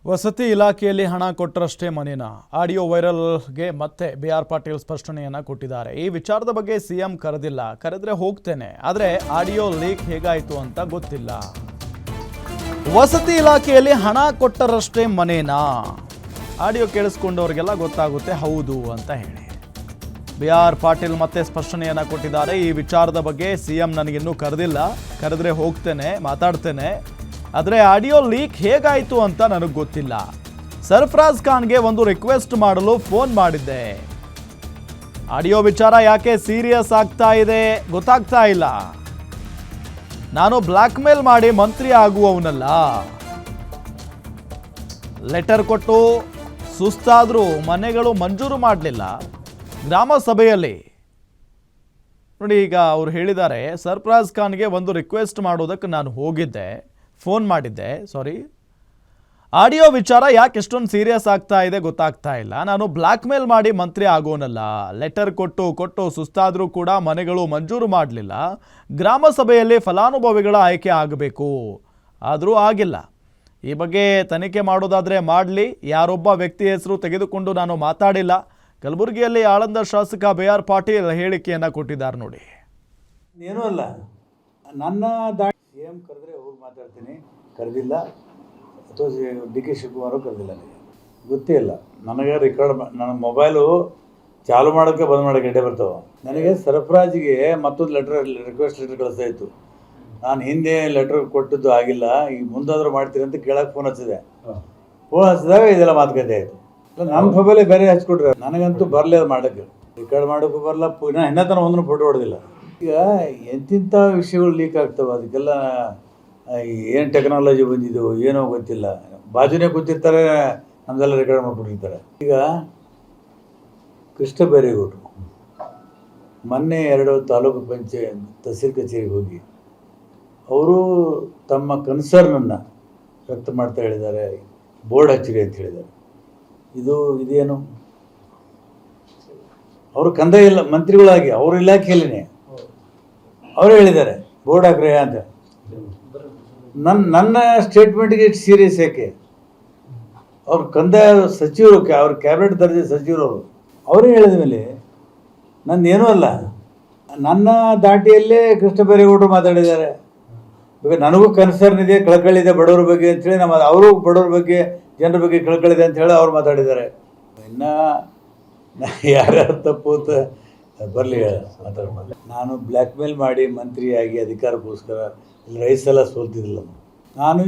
ವಸತಿ ಇಲಾಖೆಯಲ್ಲಿ ಹಣ ಕೊಟ್ಟರಷ್ಟೇ ಮನೇನ ಆಡಿಯೋ ವೈರಲ್ಗೆ ಮತ್ತೆ ಬಿ.ಆರ್. ಪಾಟೀಲ್ ಸ್ಪಷ್ಟನೆಯನ್ನ ಕೊಟ್ಟಿದ್ದಾರೆ. ಈ ವಿಚಾರದ ಬಗ್ಗೆ ಸಿಎಂ ಕರೆದಿಲ್ಲ, ಕರೆದ್ರೆ ಹೋಗ್ತೇನೆ, ಆದರೆ ಆಡಿಯೋ ಲೀಕ್ ಹೇಗಾಯಿತು ಅಂತ ಗೊತ್ತಿಲ್ಲ. ವಸತಿ ಇಲಾಖೆಯಲ್ಲಿ ಹಣ ಕೊಟ್ಟರಷ್ಟೇ ಮನೇನಾ? ಆಡಿಯೋ ಕೇಳಿಸ್ಕೊಂಡವರಿಗೆಲ್ಲ ಗೊತ್ತಾಗುತ್ತೆ ಹೌದು ಅಂತ ಹೇಳಿ ಬಿ.ಆರ್. ಪಾಟೀಲ್ ಮತ್ತೆ ಸ್ಪಷ್ಟನೆಯನ್ನ ಕೊಟ್ಟಿದ್ದಾರೆ. ಈ ವಿಚಾರದ ಬಗ್ಗೆ ಸಿಎಂ ನನಗಿನ್ನೂ ಕರೆದಿಲ್ಲ, ಕರೆದ್ರೆ ಹೋಗ್ತೇನೆ, ಮಾತಾಡ್ತೇನೆ, ಆದರೆ ಆಡಿಯೋ ಲೀಕ್ ಹೇಗಾಯಿತು ಅಂತ ನನಗೆ ಗೊತ್ತಿಲ್ಲ. ಸರ್ಫರಾಜ್ ಖಾನ್ಗೆ ಒಂದು ರಿಕ್ವೆಸ್ಟ್ ಮಾಡಲು ಫೋನ್ ಮಾಡಿದ್ದೆ. ಆಡಿಯೋ ವಿಚಾರ ಯಾಕೆ ಸೀರಿಯಸ್ ಆಗ್ತಾ ಇದೆ ಗೊತ್ತಾಗ್ತಾ ಇಲ್ಲ. ನಾನು ಬ್ಲ್ಯಾಕ್ ಮೇಲ್ ಮಾಡಿ ಮಂತ್ರಿ ಆಗುವವನಲ್ಲ. ಲೆಟರ್ ಕೊಟ್ಟು ಸುಸ್ತಾದ್ರೂ ಮನೆಗಳು ಮಂಜೂರು ಮಾಡಲಿಲ್ಲ. ಗ್ರಾಮ ಸಭೆಯಲ್ಲಿ ನೋಡಿ, ಈಗ ಅವ್ರು ಹೇಳಿದ್ದಾರೆ, ಸರ್ಫರಾಜ್ ಖಾನ್ಗೆ ಒಂದು ರಿಕ್ವೆಸ್ಟ್ ಮಾಡೋದಕ್ಕೆ ನಾನು ಹೋಗಿದ್ದೆ, ಫೋನ್ ಮಾಡಿದ್ದೆ, ಆಡಿಯೋ ವಿಚಾರ ಯಾಕೆ ಎಷ್ಟೊಂದು ಸೀರಿಯಸ್ ಆಗ್ತಾ ಇದೆ ಗೊತ್ತಾಗ್ತಾ ಇಲ್ಲ. ನಾನು ಬ್ಲ್ಯಾಕ್ ಮೇಲ್ ಮಾಡಿ ಮಂತ್ರಿ ಆಗೋನಲ್ಲ. ಲೆಟರ್ ಕೊಟ್ಟು ಸುಸ್ತಾದರೂ ಕೂಡ ಮನೆಗಳು ಮಂಜೂರು ಮಾಡಲಿಲ್ಲ. ಗ್ರಾಮ ಸಭೆಯಲ್ಲಿ ಫಲಾನುಭವಿಗಳ ಆಯ್ಕೆ ಆಗಬೇಕು, ಆದರೂ ಆಗಿಲ್ಲ. ಈ ಬಗ್ಗೆ ತನಿಖೆ ಮಾಡೋದಾದರೆ ಮಾಡಲಿ. ಯಾರೊಬ್ಬ ವ್ಯಕ್ತಿ ಹೆಸರು ತೆಗೆದುಕೊಂಡು ನಾನು ಮಾತಾಡಿಲ್ಲ. ಕಲಬುರಗಿಯಲ್ಲಿ ಆಳಂದ ಶಾಸಕ ಬಿ.ಆರ್. ಪಾಟೀಲ್ ಹೇಳಿಕೆಯನ್ನು ಕೊಟ್ಟಿದ್ದಾರೆ ನೋಡಿ. ಏನೂ ಅಲ್ಲ, ನನ್ನ ದಾಳಿ CM ಕರೆದ್ರೆ ಹೋಗಿ ಮಾತಾಡ್ತೀನಿ, ಕರೆದಿಲ್ಲ. ಅಥವಾ ಡಿ.ಕೆ. ಶಿವಕುಮಾರ್ ಕರೆದಿಲ್ಲ. ನನಗೆ ಗೊತ್ತೇ ಇಲ್ಲ. ನನಗೆ ನನ್ನ ಮೊಬೈಲು ಚಾಲು ಮಾಡೋಕ್ಕೆ ಬಂದ್ ಮಾಡೋಕ್ಕೆ ಎಡೆ ಬರ್ತಾವೆ. ನನಗೆ ಸರ್ಫರಾಜಿಗೆ ಮತ್ತೊಂದು ರಿಕ್ವೆಸ್ಟ್ ಲೆಟರ್ ಕಳಿಸ್ತಾ ಇತ್ತು. ನಾನು ಹಿಂದೆ ಲೆಟರ್ ಕೊಟ್ಟಿದ್ದು ಆಗಿಲ್ಲ, ಈಗ ಮುಂದಾದರೂ ಮಾಡ್ತೀರಿ ಅಂತ ಕೇಳಕ್ಕೆ ಫೋನ್ ಹಚ್ಚಿದಾಗ ಇದೆಲ್ಲ ಮಾತುಕತೆ ಆಯಿತು. ನನ್ನ ಮೊಬೈಲೇ ಬೇರೆ ಹಚ್ಕೊಟ್ರೆ ನನಗಂತೂ ಬರಲಿ ಅದು ಮಾಡೋಕ್ಕೆ. ರೆಕಾರ್ಡ್ ಮಾಡೋಕ್ಕೂ ಬರಲ್ಲ, ಇನ್ನೂ ತನಕ ಒಂದನ್ನು ಫೋಟೋ ಹೊಡೆದಿಲ್ಲ. ಈಗ ಎಂತಿಂಥ ವಿಷಯಗಳು ಲೀಕ್ ಆಗ್ತವೆ, ಅದಕ್ಕೆಲ್ಲ ಏನು ಟೆಕ್ನಾಲಜಿ ಬಂದಿದ್ದೆವು ಏನೋ ಗೊತ್ತಿಲ್ಲ. ಬಾಜುನೇ ಕೂತಿರ್ತಾರೆ, ನಮ್ದೆಲ್ಲ ರೆಕಾರ್ಡ್ ಮಾಡಿಬಿಟ್ಟಿರ್ತಾರೆ. ಈಗ ಕೃಷ್ಣ ಬೈರೇಗೌಡರು ಮೊನ್ನೆ 2 ತಾಲೂಕು ತಹಸೀಲ್ ಕಚೇರಿಗೆ ಹೋಗಿ ಅವರು ತಮ್ಮ ಕನ್ಸರ್ನನ್ನು ವ್ಯಕ್ತ ಮಾಡ್ತಾ ಹೇಳಿದ್ದಾರೆ. ಬೋರ್ಡ್ ಹಚ್ಚಿರಿ ಅಂತ ಹೇಳಿದ್ದಾರೆ. ಇದೇನು? ಅವರು ಕಂದಾಯ ಇಲ್ಲ ಮಂತ್ರಿಗಳಾಗಿ ಅವ್ರ ಇಲಾಖೆಯಲ್ಲಿನೇ ಅವರೇ ಹೇಳಿದ್ದಾರೆ ಬೋರ್ಡ್ ಹಾಕ್ರೆ ಅಂತ. ನನ್ನ ಸ್ಟೇಟ್ಮೆಂಟ್ಗೆ ಇಷ್ಟು ಸೀರಿಯಸ್ ಯಾಕೆ? ಅವ್ರ ಕಂದಾಯ ಸಚಿವರು, ಅವ್ರ ಕ್ಯಾಬಿನೆಟ್ ದರ್ಜೆ ಸಚಿವರು ಅವರೇ ಹೇಳಿದ ಮೇಲೆ ನಂದೇನೂ ಅಲ್ಲ. ನನ್ನ ದಾಟಿಯಲ್ಲೇ ಕೃಷ್ಣ ಬೈರೇಗೌಡರು ಮಾತಾಡಿದ್ದಾರೆ. ಈಗ ನನಗೂ ಕನ್ಸರ್ನ್ ಇದೆ, ಕಳಕಳಿದೆ ಬಡವ್ರ ಬಗ್ಗೆ ಅಂಥೇಳಿ. ಅವರು ಬಡವ್ರ ಬಗ್ಗೆ, ಜನರ ಬಗ್ಗೆ ಕಳಕಳಿದೆ ಅಂತ ಹೇಳಿ ಅವ್ರು ಮಾತಾಡಿದ್ದಾರೆ. ಇನ್ನು ಯಾರ್ಯಾರು ತಪ್ಪು ಅಂತ ಬರಲಿ ಮಾತಾಡ್ಬಾರ್ದು. ನಾನು ಬ್ಲ್ಯಾಕ್ ಮೇಲ್ ಮಾಡಿ ಮಂತ್ರಿಯಾಗಿ ಅಧಿಕಾರಕ್ಕೋಸ್ಕರ ಇಲ್ಲಿ ರೈಸೆಲ್ಲ ಸೋಲ್ತಿದ್ದಿಲ್ಲ. ನಾನು